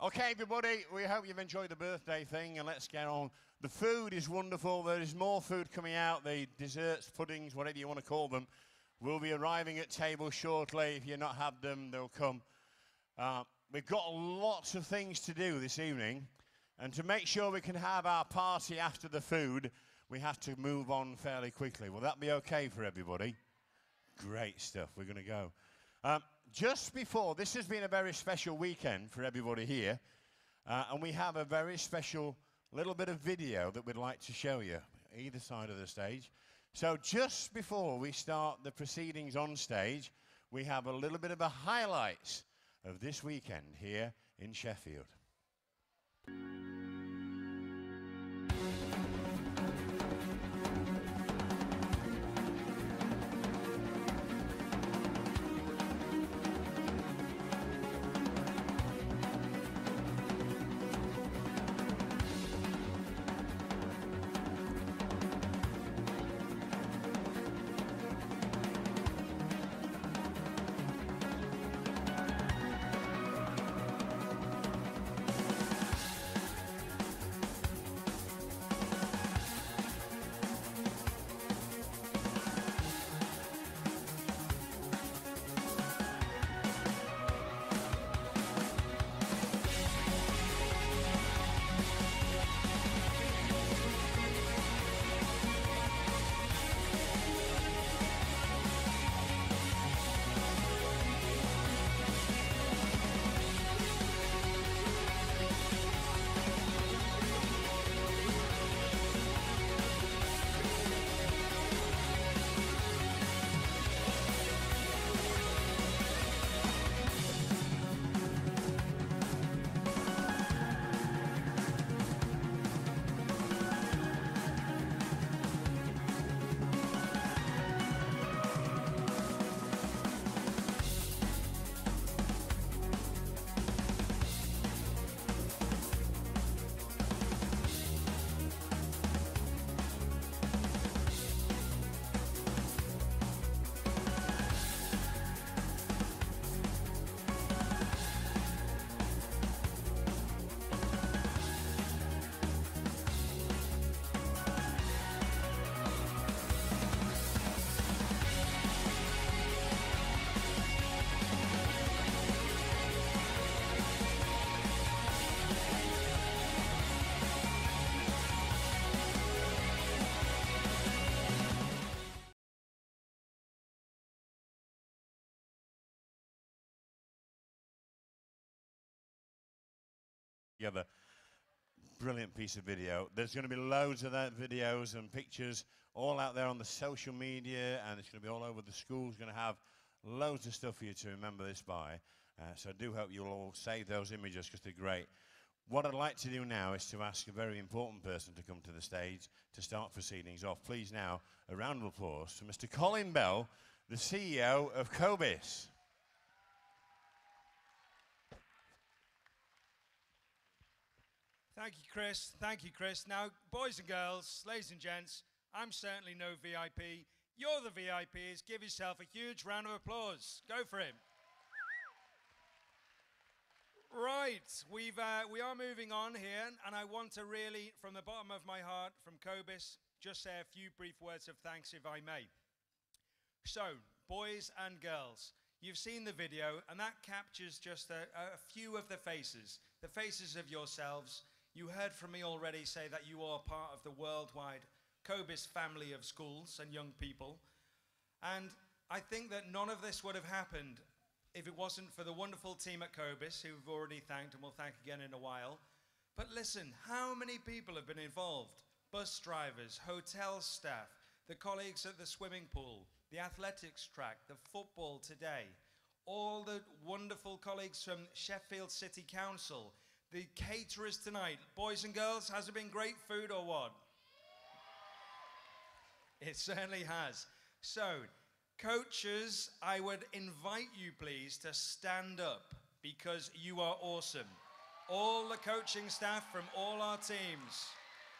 Okay, everybody, we hope you've enjoyed the birthday thing, and let's get on. The food is wonderful. There is more food coming out. The desserts, puddings, whatever you want to call them, will be arriving at table shortly. If you've not had them, they'll come. We've got lots of things to do this evening, and to make sure we can have our party after the food, we have to move on fairly quickly. Will that be okay for everybody? Great stuff. We're going to go. Just before, this has been a very special weekend for everybody here, and we have a very special little bit of video that we'd like to show you, either side of the stage. So just before we start the proceedings on stage, we have a little bit of a highlights of this weekend here in Sheffield. Together. Brilliant piece of video. There's going to be loads of that videos and pictures all out there on the social media, and it's going to be all over the schools. Going to have loads of stuff for you to remember this by. So I do hope you'll all save those images because they're great. What I'd like to do now is to ask a very important person to come to the stage to start proceedings off. Please now, a round of applause for Mr. Colin Bell, the CEO of COBIS. Thank you, Chris. Thank you, Chris. Now, boys and girls, ladies and gents, I'm certainly no VIP. You're the VIPs. Give yourself a huge round of applause. Go for him. Right, we are moving on here, and I want to really, from the bottom of my heart, from COBIS, just say a few brief words of thanks, if I may. So, boys and girls, you've seen the video, and that captures just a few of the faces of yourselves. You heard from me already say that you are part of the worldwide COBIS family of schools and young people. And I think that none of this would have happened if it wasn't for the wonderful team at COBIS, who we've already thanked and we'll thank again in a while. But listen, how many people have been involved? Bus drivers, hotel staff, the colleagues at the swimming pool, the athletics track, the football today, all the wonderful colleagues from Sheffield City Council, the caterers tonight. Boys and girls, has it been great food or what? It certainly has. So, coaches, I would invite you please to stand up because you are awesome. All the coaching staff from all our teams,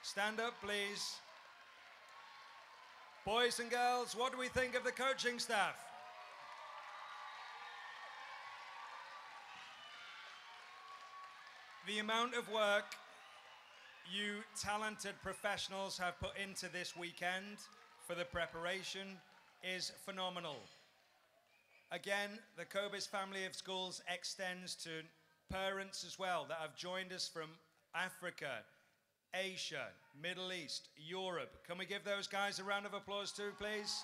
stand up please. Boys and girls, what do we think of the coaching staff? The amount of work you talented professionals have put into this weekend for the preparation is phenomenal. Again, the COBIS family of schools extends to parents as well that have joined us from Africa, Asia, Middle East, Europe. Can we give those guys a round of applause too, please?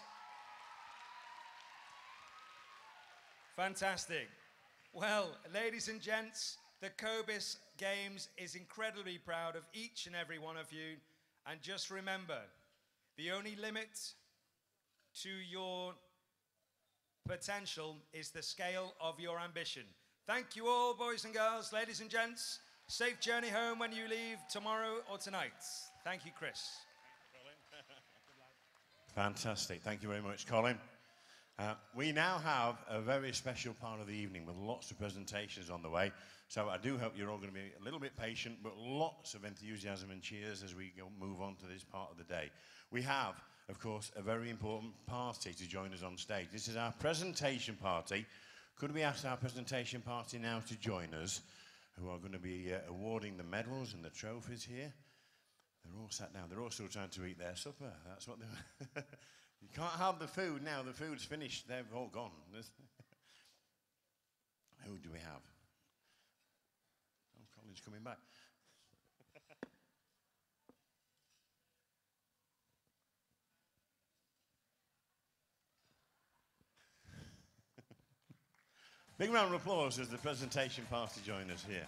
Fantastic. Well, ladies and gents, the COBIS Games is incredibly proud of each and every one of you. And just remember, the only limit to your potential is the scale of your ambition. Thank you all, boys and girls, ladies and gents. Safe journey home when you leave tomorrow or tonight. Thank you, Chris. Fantastic. Thank you very much, Colin. We now have a very special part of the evening with lots of presentations on the way. So I do hope you're all going to be a little bit patient, but lots of enthusiasm and cheers as we move on to this part of the day. We have, of course, a very important party to join us on stage. This is our presentation party. Could we ask our presentation party now to join us, who are going to be awarding the medals and the trophies here? They're all sat down. They're all still trying to eat their supper. That's what they're... You can't have the food now. The food's finished. They've all gone. Who do we have? Oh, Colin's coming back. Big round of applause as the presentation party join us here.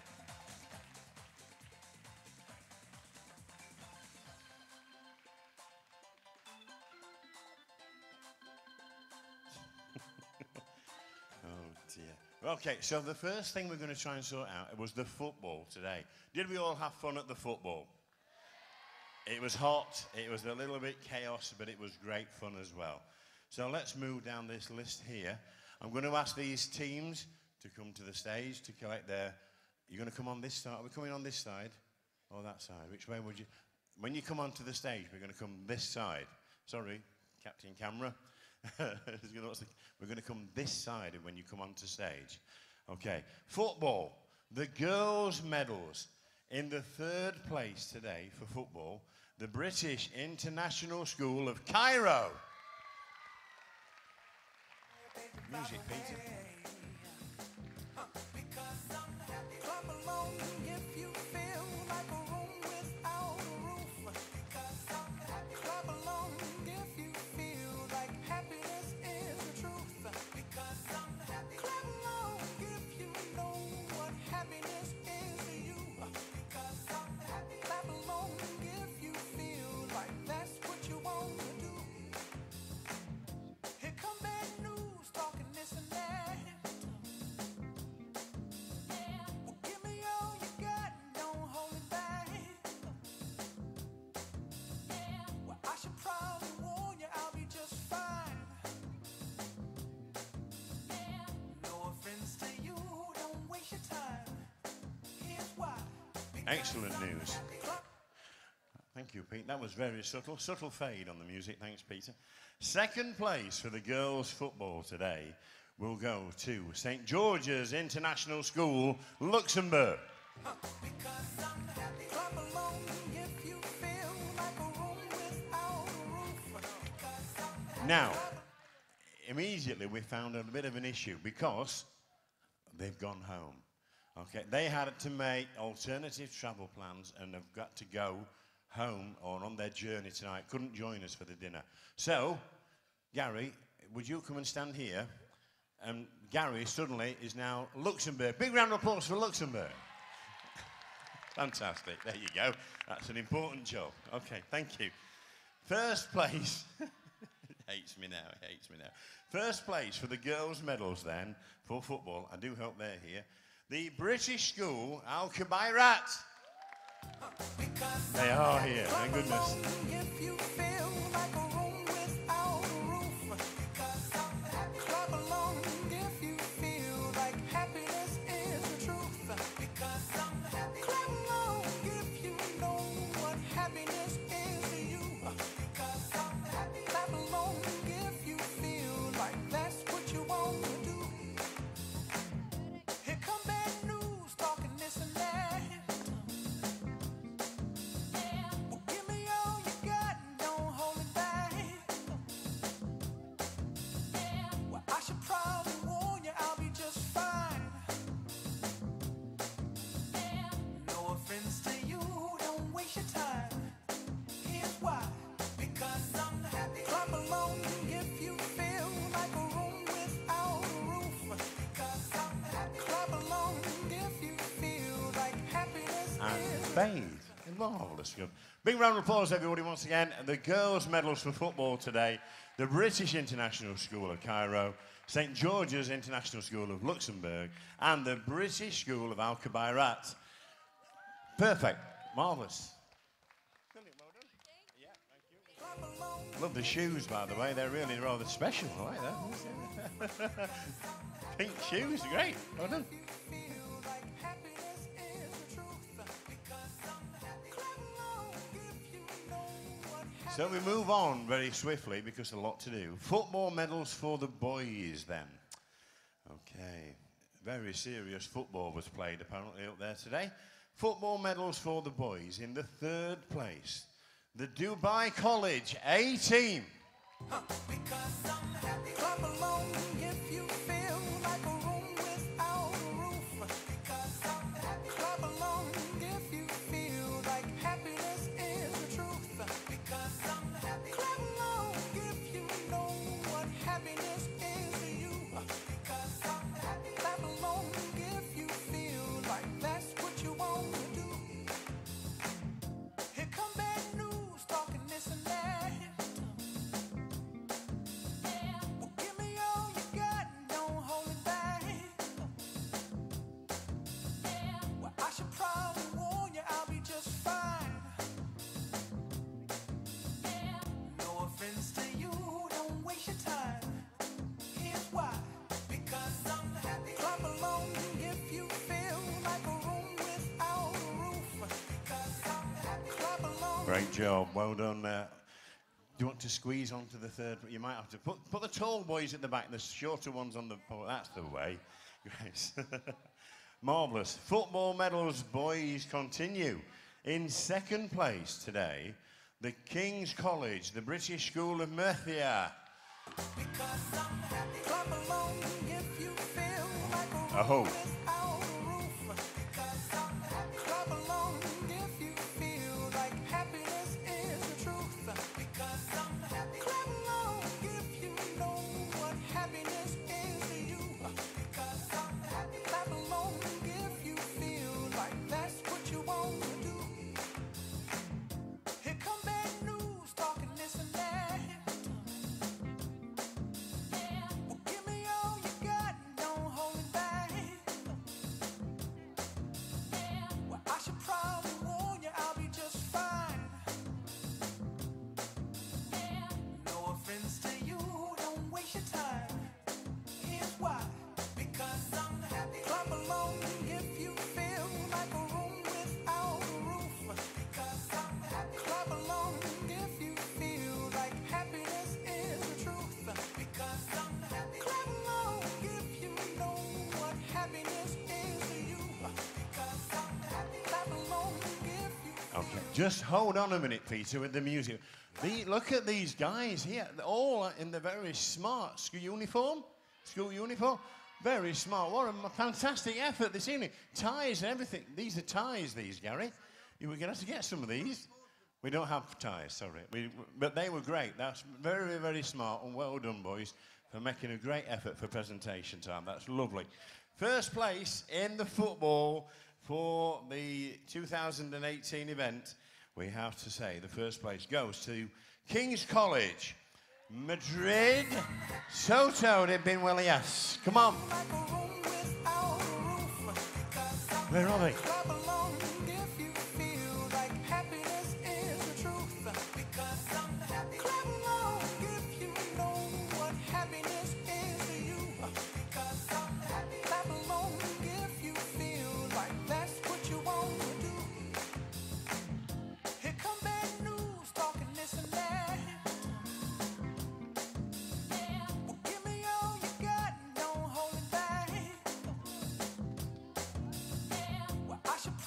Okay, so the first thing we're going to try and sort out was the football today. Did we all have fun at the football? It was hot, it was a little bit chaos, but it was great fun as well. So let's move down this list here. I'm going to ask these teams to come to the stage to collect their... You're going to come on this side. Are we coming on this side or that side? Which way would you... When you come onto the stage, we're going to come this side. Sorry, Captain Camera. We're going to come this side when you come onto stage. Okay, football. The girls' medals. In the third place today for football, the British International School of Cairo. Music, Peter. Excellent news. Thank you, Pete. That was very subtle. Subtle fade on the music. Thanks, Peter. Second place for the girls' football today will go to St. George's International School, Luxembourg. Now, immediately we found a bit of an issue because they've gone home. Okay, they had to make alternative travel plans and have got to go home or on their journey tonight. Couldn't join us for the dinner. So, Gary, would you come and stand here? And Gary suddenly is now Luxembourg. Big round of applause for Luxembourg. Fantastic. There you go. That's an important job. Okay, thank you. First place. Hates me now. First place for the girls' medals then for football. I do hope they're here. The British School, Al Kabairat. They are here, thank goodness. fade. Marvellous. Good. Big round of applause, everybody, once again. The girls' medals for football today. The British International School of Cairo, St. George's International School of Luxembourg, and the British School of Al-Kabairat. Perfect. Marvellous. Yeah, thank you. Love the shoes, by the way. They're really rather special, right there. Pink shoes, great. Well done. So we move on very swiftly because there's a lot to do. Football medals for the boys then. Okay, very serious football was played apparently up there today. Football medals for the boys. In the third place, the Dubai College A team. Clap along if you feel like a room without a roof. Clap along if you feel like happiness is the truth. Clap along if you know what happiness is to you. Clap along if you feel like that's what you want to do. Here come bad news, talking this and that. Well, give me all you got, don't hold it back. Well, I should probably warn you, I'll be just fine. No offense to you, don't waste your time. Here's why. Because I'm happy. Clap along if you feel like a room without a roof. Because I'm happy. Clap along. Great job, well done. Do you want to squeeze onto the third? You might have to put the tall boys at the back, the shorter ones on the. Oh, that's the way. Great. Marvellous. Football medals, boys, continue. In second place today, the King's College, the British School of Murcia. Because I'm happy. Clap along if you feel like a Oh. room without a roof. Because I'm happy. Clap along if you feel like happiness is the truth. Because I'm happy. Clap along if you know what happiness is to you. Because I'm happy. Clap along if you feel like that's what you want to do. Here come bad news, talking this and that. Well, give me all you got, don't hold it back. Well, I should probably warn you, I'll be just fine. No offense to you, don't waste your time. Here's why. Because I'm happy. Clap along if you feel like a room without a roof. Because I'm happy. Clap along if you feel like happiness is the truth. Because I'm happy. Clap along if you know what happiness is to you. Because I'm happy. Clap along if you Okay, just hold on a minute, Peter, with the music. Look at these guys here, they're all in the very smart school uniform. Very smart. What a fantastic effort this evening. Ties and everything. These are ties, Gary. You were going to have to get some of these. We don't have ties, sorry. But they were great. That's very, very smart, and well done, boys, for making a great effort for presentation time. That's lovely. First place in the football for the 2018 event, we have to say the first place goes to King's College, Madrid, Soto de Benuelias. Come on. like a room without a roof. Because I'm Where are they? Clap along if you feel like happiness is the truth. Because I'm happy. Clap along if you know what happiness is to you. Because I'm happy. Clap along if you feel like that's what you want to do. Here come bad news, talking this and that. Well, give me all you got, don't hold it back. Well, I should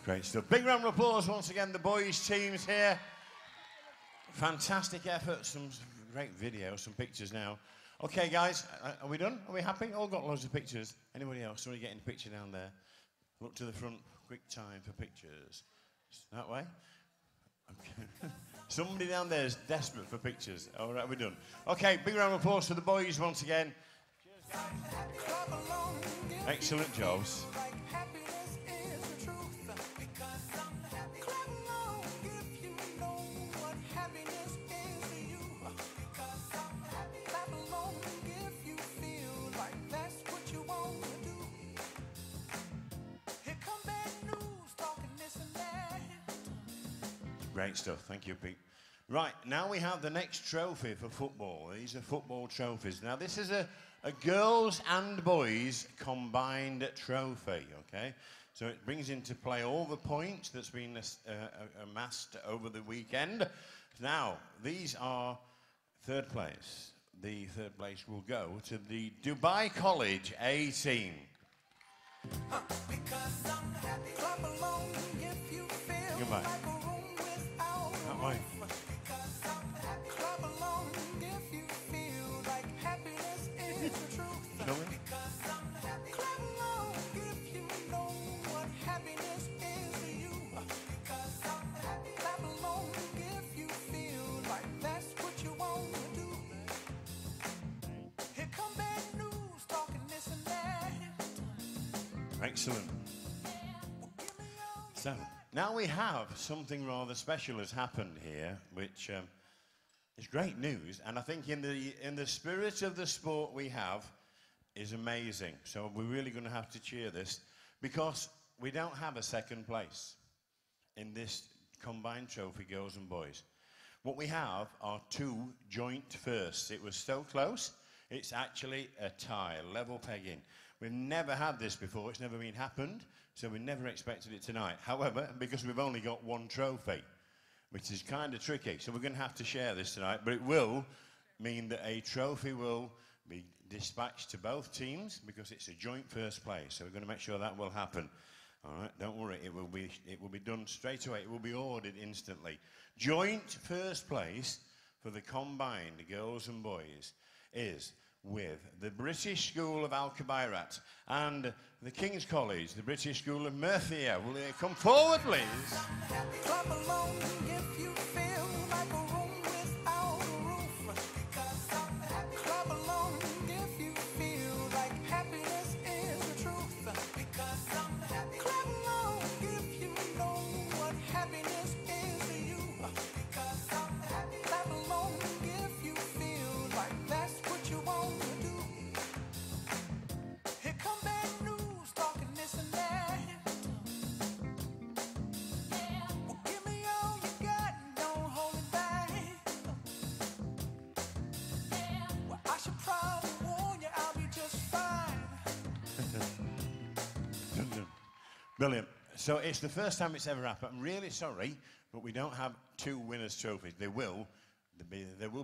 Great stuff. Big round of applause once again, the boys' teams here. Fantastic effort, some great videos, some pictures now. Okay, guys, are we done? Are we happy? All got loads of pictures. Anybody else? Sorry, getting a picture down there. Look to the front, quick time for pictures. That way? Okay. Somebody down there is desperate for pictures. All right, we're done. Okay, big round of applause for the boys once again. Excellent jobs. Great stuff. Thank you, Pete. Right, now we have the next trophy for football. These are football trophies. Now, this is a girls and boys combined trophy, okay? So it brings into play all the points that's been amassed over the weekend. Now, these are third place. The third place will go to the Dubai College A team. Goodbye. That way. Excellent. So, now we have something rather special has happened here, which is great news, and I think in the spirit of the sport we have is amazing. So we're really going to have to cheer this, because we don't have a second place in this combined trophy, girls and boys. What we have are two joint firsts. It was so close, it's actually a tie, level pegging. We've never had this before, it's never been happened, so we never expected it tonight. However, because we've only got one trophy, which is kind of tricky, so we're going to have to share this tonight, but it will mean that a trophy will be dispatched to both teams, because it's a joint first place, so we're going to make sure that will happen. All right, don't worry, it will be done straight away, it will be ordered instantly. Joint first place for the combined girls and boys is with the British School of Al-Kabairat and the King's College, the British School of Murcia. Will they come forward, please? Clap along if you feel like a room without a roof. Clap along if you feel like happiness is the truth. Clap along if you know what happiness is to you. Clap along if you feel like that's what you want. Brilliant. So it's the first time it's ever happened. I'm really sorry, but we don't have two winners' trophies. There will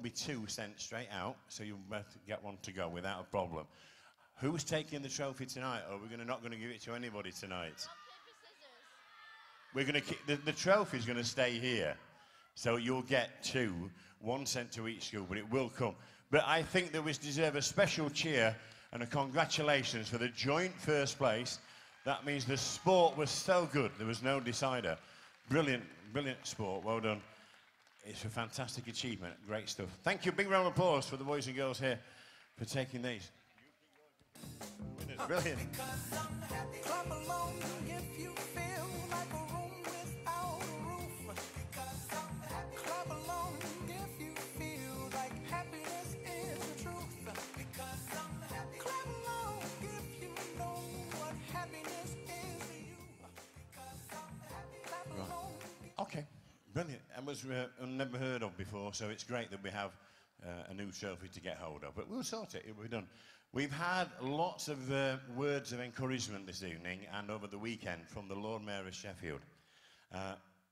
be two sent straight out, so you'll better get one to go without a problem. Who's taking the trophy tonight? Or we're not going to give it to anybody tonight? We're going to the trophy's going to stay here, so you'll get two, one sent to each school, but it will come. But I think that we deserve a special cheer and a congratulations for the joint first place. That means the sport was so good, there was no decider. Brilliant, brilliant sport, well done. It's a fantastic achievement, great stuff. Thank you, big round of applause for the boys and girls here for taking these. Winners, brilliant. Okay, brilliant. And was never heard of before, so it's great that we have a new trophy to get hold of. But we'll sort it, it'll be done. We've had lots of words of encouragement this evening and over the weekend from the Lord Mayor of Sheffield.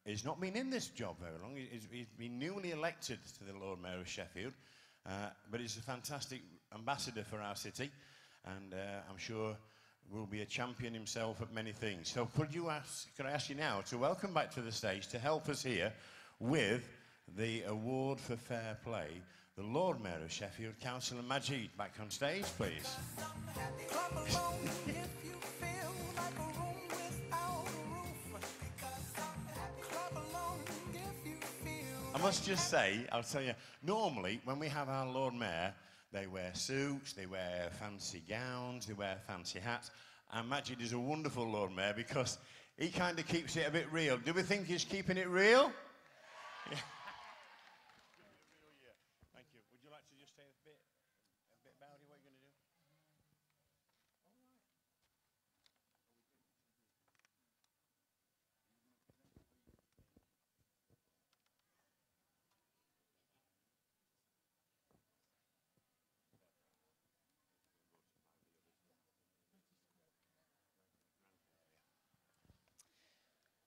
He's not been in this job very long. He's been newly elected to the Lord Mayor of Sheffield, but he's a fantastic ambassador for our city, and I'm sure will be a champion himself at many things. So could I ask you now to welcome back to the stage to help us here with the award for fair play, the Lord Mayor of Sheffield, Councillor Majid, back on stage, please. I must just say, I'll tell you, normally when we have our Lord Mayor, they wear suits, they wear fancy gowns, they wear fancy hats. And Majid is a wonderful Lord Mayor because he kind of keeps it a bit real. Do we think he's keeping it real? Yeah. Thank you. Would you like to just say a bit about it, what you're going to do?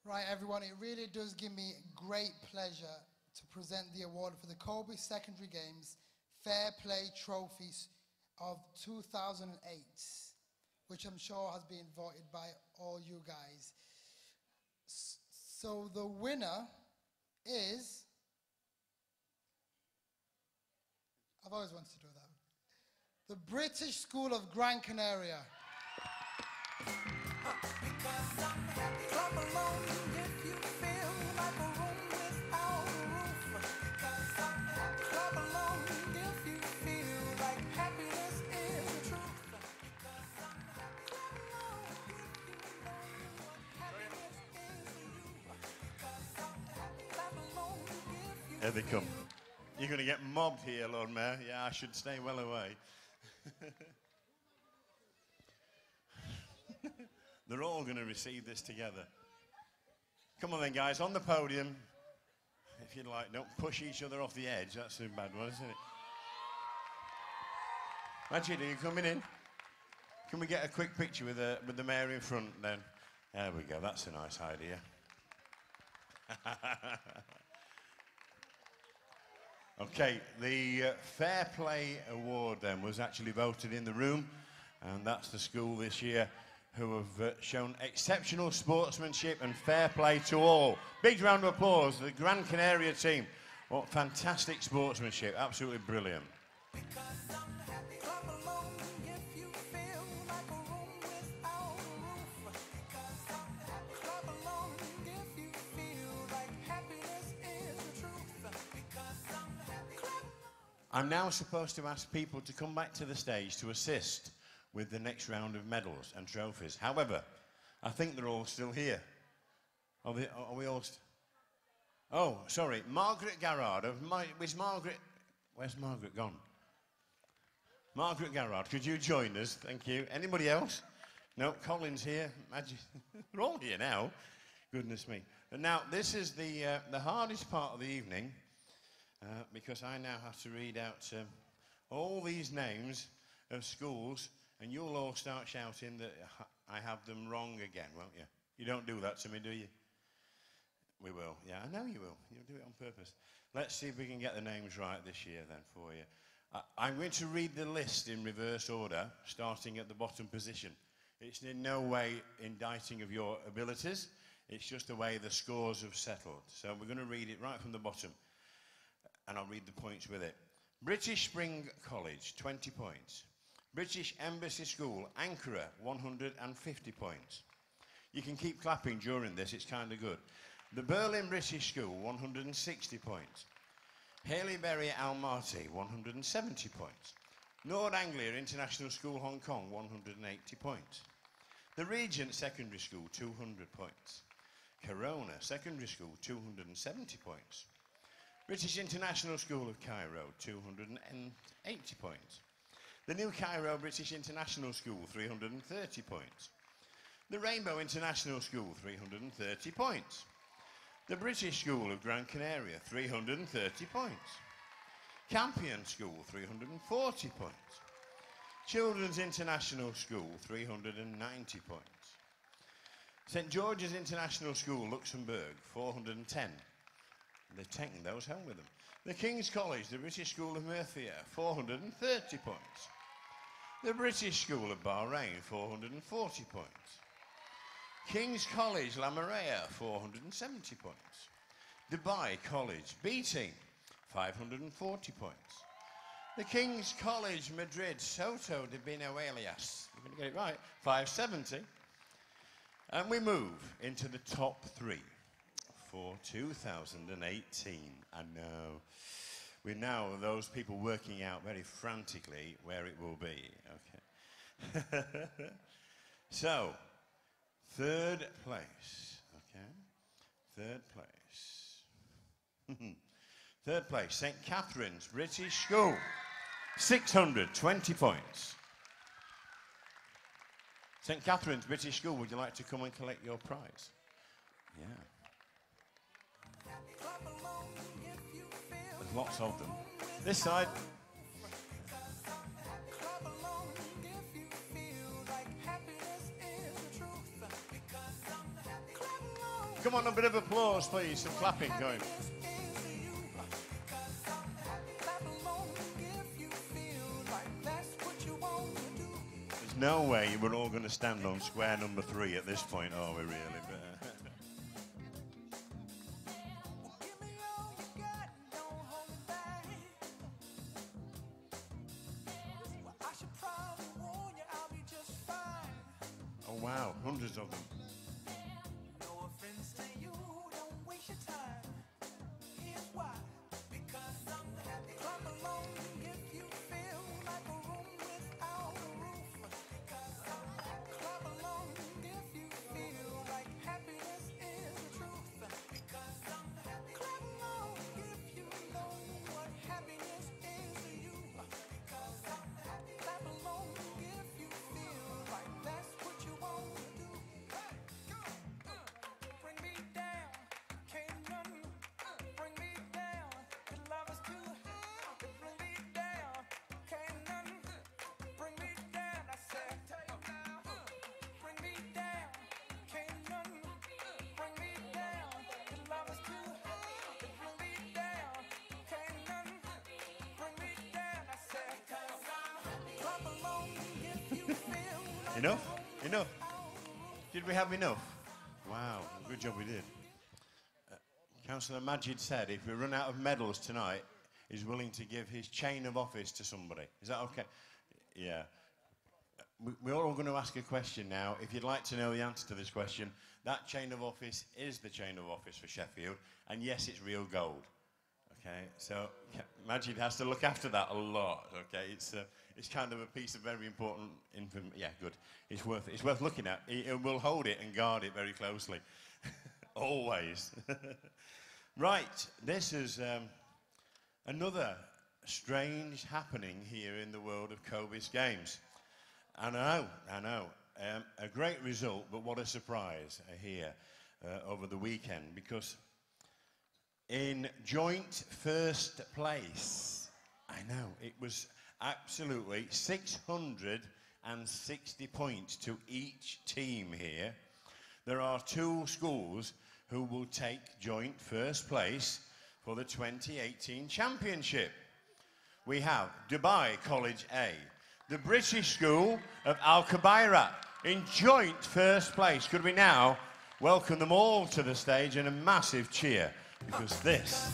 Right, everyone, it really does give me great pleasure to present the award for the COBIS Secondary Games Fair Play Trophies of 2008, which I'm sure has been voted by all you guys. So the winner is, I've always wanted to do that, the British School of Gran Canaria. There they come. You're going to get mobbed here, Lord Mayor. Yeah, I should stay well away. They're all going to receive this together. Come on then, guys, on the podium. If you like, don't push each other off the edge. That's a bad one, isn't it? Majid, are you coming in? Can we get a quick picture with the mayor in front then? There we go. That's a nice idea. Okay, the Fair Play Award then was actually voted in the room, and that's the school this year who have shown exceptional sportsmanship and fair play to all. Big round of applause to the Gran Canaria team. What fantastic sportsmanship, absolutely brilliant. I'm now supposed to ask people to come back to the stage to assist with the next round of medals and trophies. However, I think they're all still here. Are we all? Oh, sorry, Margaret Garrard. Where's Margaret gone? Margaret Garrard, could you join us? Thank you. Anybody else? No, Colin's here. They're all here now. Goodness me. And now, this is the hardest part of the evening. Because I now have to read out all these names of schools, and you'll all start shouting that I have them wrong again, won't you? You don't do that to me, do you? We will. Yeah, I know you will. You'll do it on purpose. Let's see if we can get the names right this year then for you. I'm going to read the list in reverse order, starting at the bottom position. It's in no way indicting of your abilities. It's just the way the scores have settled. So we're going to read it right from the bottom. And I'll read the points with it. British Spring College, 20 points. British Embassy School, Ankara, 150 points. You can keep clapping during this, it's kind of good. The Berlin British School, 160 points. Haileybury Almaty, 170 points. Nord Anglia International School, Hong Kong, 180 points. The Regent Secondary School, 200 points. Corona Secondary School, 270 points. British International School of Cairo, 280 points. The New Cairo British International School, 330 points. The Rainbow International School, 330 points. The British School of Gran Canaria, 330 points. Campion School, 340 points. Children's International School, 390 points. St George's International School, Luxembourg, 410. They've taken those home with them. The King's College, the British School of Murcia, 430 points. The British School of Bahrain, 440 points. King's College, La Maria, 470 points. Dubai College, B Team, 540 points. The King's College, Madrid, Soto de Benaelias, you're going to get it right, 570. And we move into the top 3 for 2018. I know. We're now those people working out very frantically where it will be. Okay. So, 3rd place. Okay. 3rd place. 3rd place, St. Catherine's British School. 620 points. St. Catherine's British School, would you like to come and collect your prize? Yeah. There's lots of them. This side. Come on, a bit of applause, please. Some clapping going. There's no way we're all going to stand on square number 3 at this point, are we really? Oh wow, hundreds of them. No offense to you, don't waste your time. Here's why. Because I'm happy. Clap along if you feel like a room without a roof. Because I'm happy. Clap along if you feel like happiness is the truth. Because I'm happy. Clap along if you know what happiness is to you. Because I'm happy. Clap along if you feel like that's what you want to do. Bring me down, can't nothing bring me down. The love is too high. Bring me down, can't nothing bring me down. I said, bring me down, can't nothing bring me down. The love is too high. Bring me down, can't nothing bring me down. I said, clap along if you feel like Enough? Enough? Did we have enough? Wow, good job we did. Councillor Majid said if we run out of medals tonight, he's willing to give his chain of office to somebody. Is that okay? Yeah. We're all going to ask a question now. If you'd like to know the answer to this question, that chain of office is the chain of office for Sheffield, and yes, it's real gold. Okay, so Majid has to look after that a lot. Okay, it's kind of a piece of very important information. Yeah, good. It's worth looking at. He will hold it and guard it very closely, always. Right, this is another strange happening here in the world of COBIS games. I know. A great result, but what a surprise here over the weekend, because in joint 1st place, I know, it was absolutely 660 points to each team here. There are 2 schools who will take joint 1st place for the 2018 championship. We have Dubai College A, the British School of Al Khabirat in joint 1st place. Could we now welcome them all to the stage in a massive cheer, because this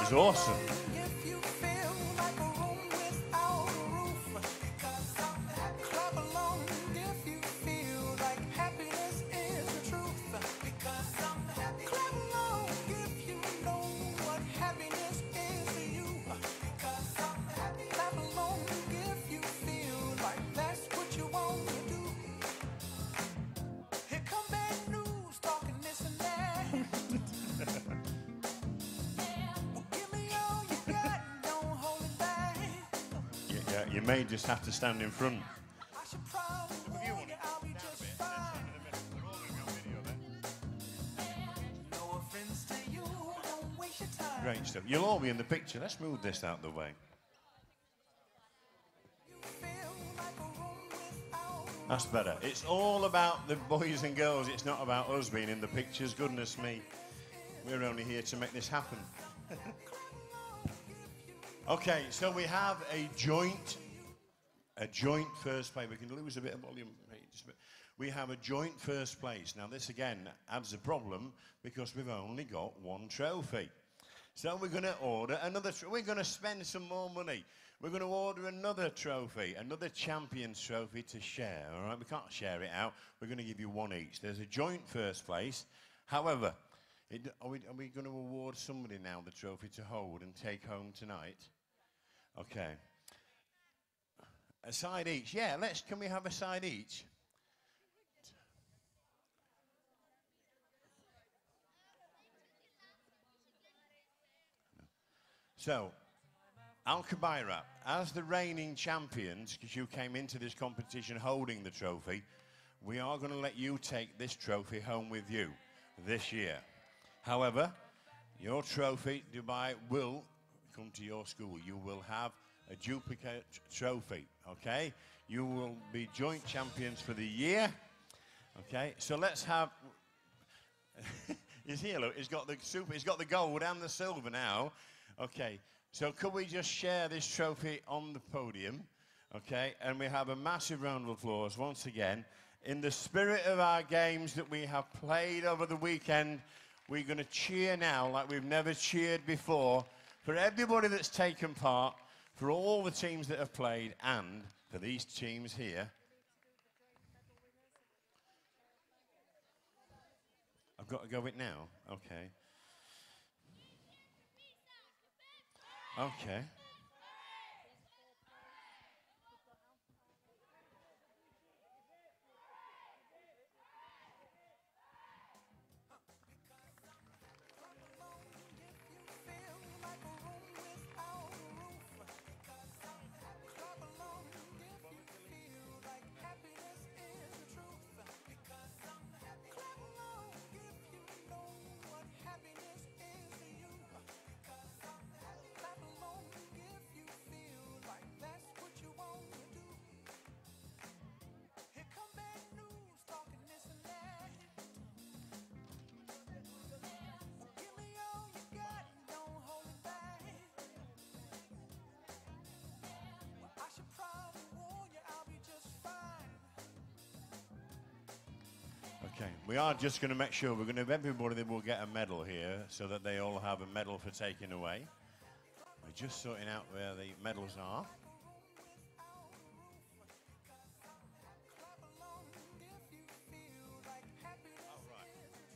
is awesome. if you feel like a room without a roof. Because I'm happy. Clap along if you feel like happiness is the truth. Because I'm happy. Clap along if you know what happiness is to you. Because I'm happy. Clap along if you feel like that's what you want to do. Here come bad news, talking this and that. Give me all you got, don't hold it back. Yeah, you may just have to stand in front. I should probably warn you, I'll be just fine. No offense to you, don't waste your time. Great stuff. You'll all be in the picture. Let's move this out of the way. You feel like a room without a That's better. It's all about the boys and girls. It's not about us being in the pictures. Goodness me. We're only here to make this happen. Okay, so we have a joint a joint first place. We can lose a bit of volume. Just a bit. We have a joint first place. Now this again adds a problem because we've only got one trophy. So we're going to order another, we're going to spend some more money. We're going to order another trophy, another Champions Trophy to share, all right? We can't share it out. We're going to give you one each. There's a joint first place. However, are we going to award somebody now the trophy to hold and take home tonight? Okay. A side each. Yeah, can we have a side each? So, Al-Khabaira, as the reigning champions, because you came into this competition holding the trophy, we are going to let you take this trophy home with you this year. However, your trophy, Dubai, will come to your school. You will have a duplicate trophy, okay? You will be joint champions for the year, okay? So let's have... He's here, look. He's got the gold and the silver now. Okay, so could we just share this trophy on the podium, okay? And we have a massive round of applause once again. In the spirit of our games that we have played over the weekend, we're going to cheer now like we've never cheered before for everybody that's taken part, for all the teams that have played, and for these teams here. I've got to go it now? Okay. Okay. Okay, we are just going to make sure we're going to have everybody that will get a medal here so that they all have a medal for taking away. We're just sorting out where the medals are.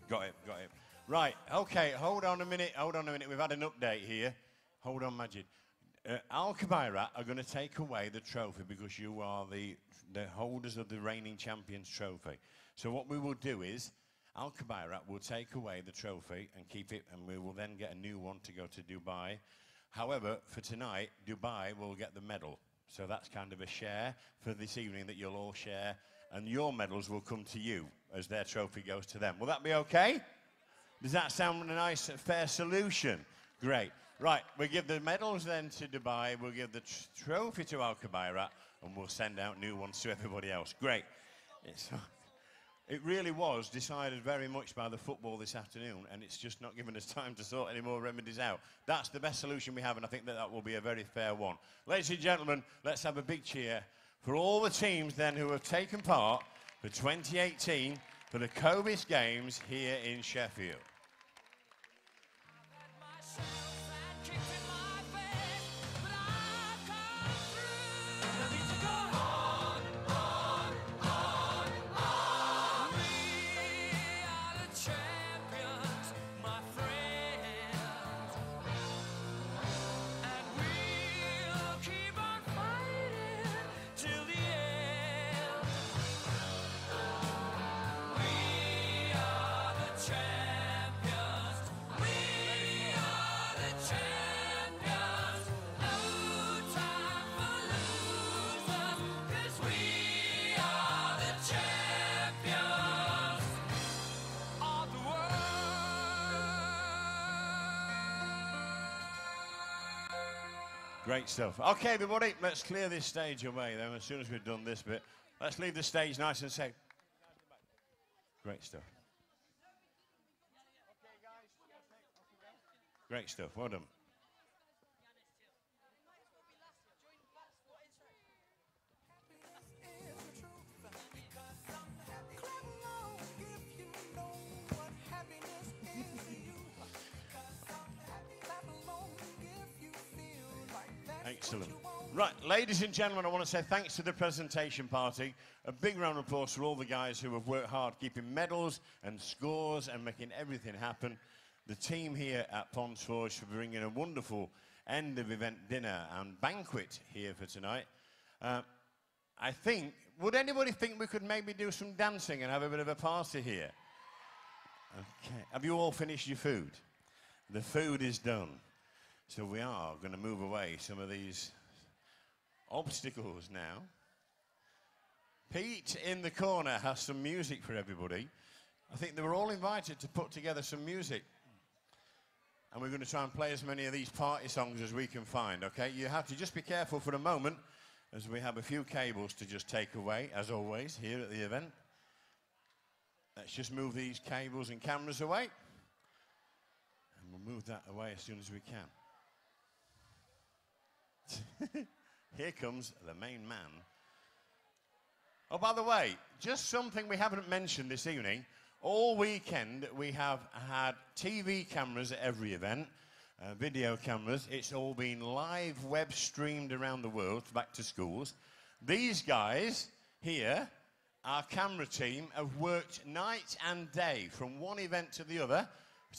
Got it. Right, okay, hold on a minute. We've had an update here. Hold on, Majid. Al-Khabaira are going to take away the trophy because you are the holders of the reigning champions trophy. So what we will do is, Al-Khabaira will take away the trophy and keep it, and we will then get a new one to go to Dubai. However, for tonight, Dubai will get the medal. So that's kind of a share for this evening that you'll all share, and your medals will come to you as their trophy goes to them. Will that be okay? Does that sound a nice, fair solution? Great. Right, we'll give the medals then to Dubai, we'll give the trophy to Al-Khabaira, and we'll send out new ones to everybody else. Great. It really was decided very much by the football this afternoon, and it's just not given us time to sort any more remedies out. That's the best solution we have, and I think that will be a very fair one. Ladies and gentlemen, let's have a big cheer for all the teams then who have taken part for 2018 for the COBIS Games here in Sheffield. Great stuff. Okay, everybody, let's clear this stage away then. As soon as we've done this bit, let's leave the stage nice and safe. Great stuff. Great stuff. Well done. Excellent. Right, ladies and gentlemen, I want to say thanks to the presentation party. A big round of applause for all the guys who have worked hard keeping medals and scores and making everything happen. The team here at Ponds Forge for bringing a wonderful end of event dinner and banquet here for tonight. I think, would anybody think we could maybe do some dancing and have a bit of a party here? Okay. Have you all finished your food? The food is done. So we are going to move away some of these obstacles now. Pete in the corner has some music for everybody. I think they were all invited to put together some music. And we're going to try and play as many of these party songs as we can find, okay? You have to just be careful for a moment as we have a few cables to just take away, as always, here at the event. Let's just move these cables and cameras away. And we'll move that away as soon as we can. Here comes the main man. Oh, by the way, just something we haven't mentioned this evening. All weekend we have had TV cameras at every event, video cameras. It's all been live web streamed around the world back to schools. These guys here, our camera team, have worked night and day from one event to the other,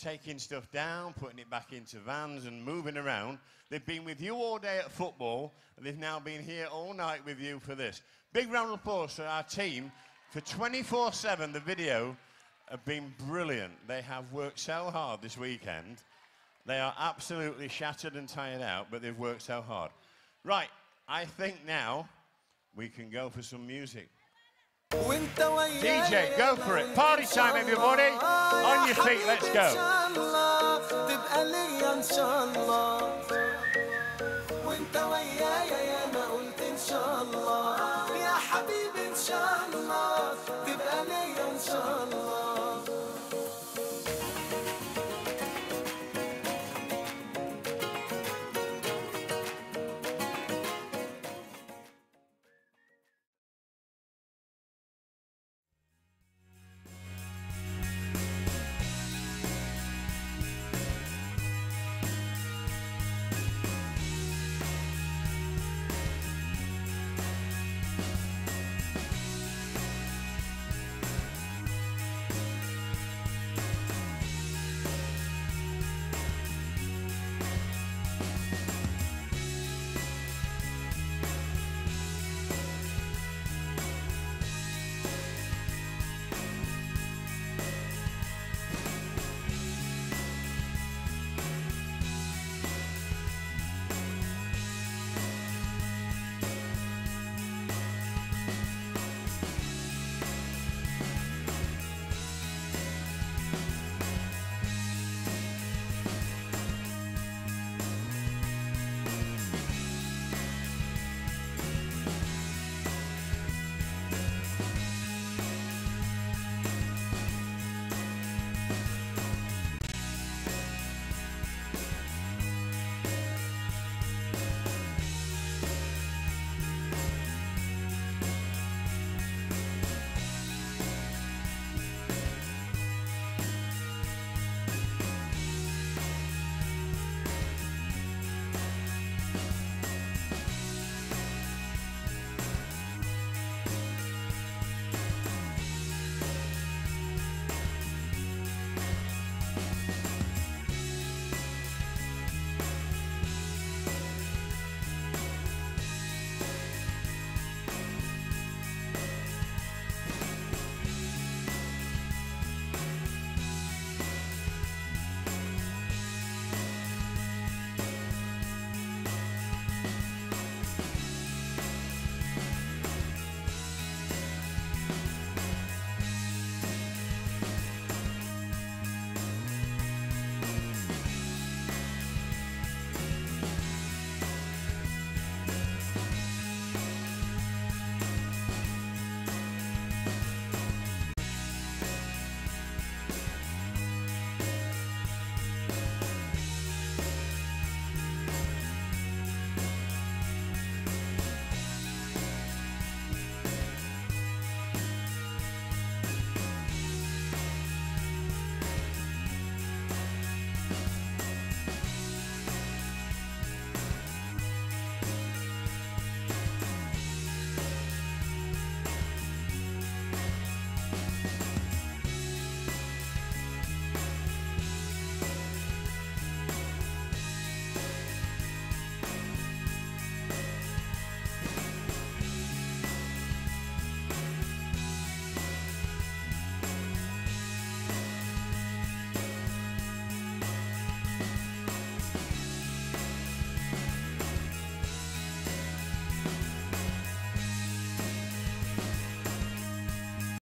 taking stuff down, putting it back into vans and moving around. They've been with you all day at football, and they've now been here all night with you for this. Big round of applause for our team for 24/7. The video have been brilliant. They have worked so hard this weekend. They are absolutely shattered and tired out, but they've worked so hard. Right, I think now we can go for some music. DJ, go for it. Party time, everybody. On your feet, let's go.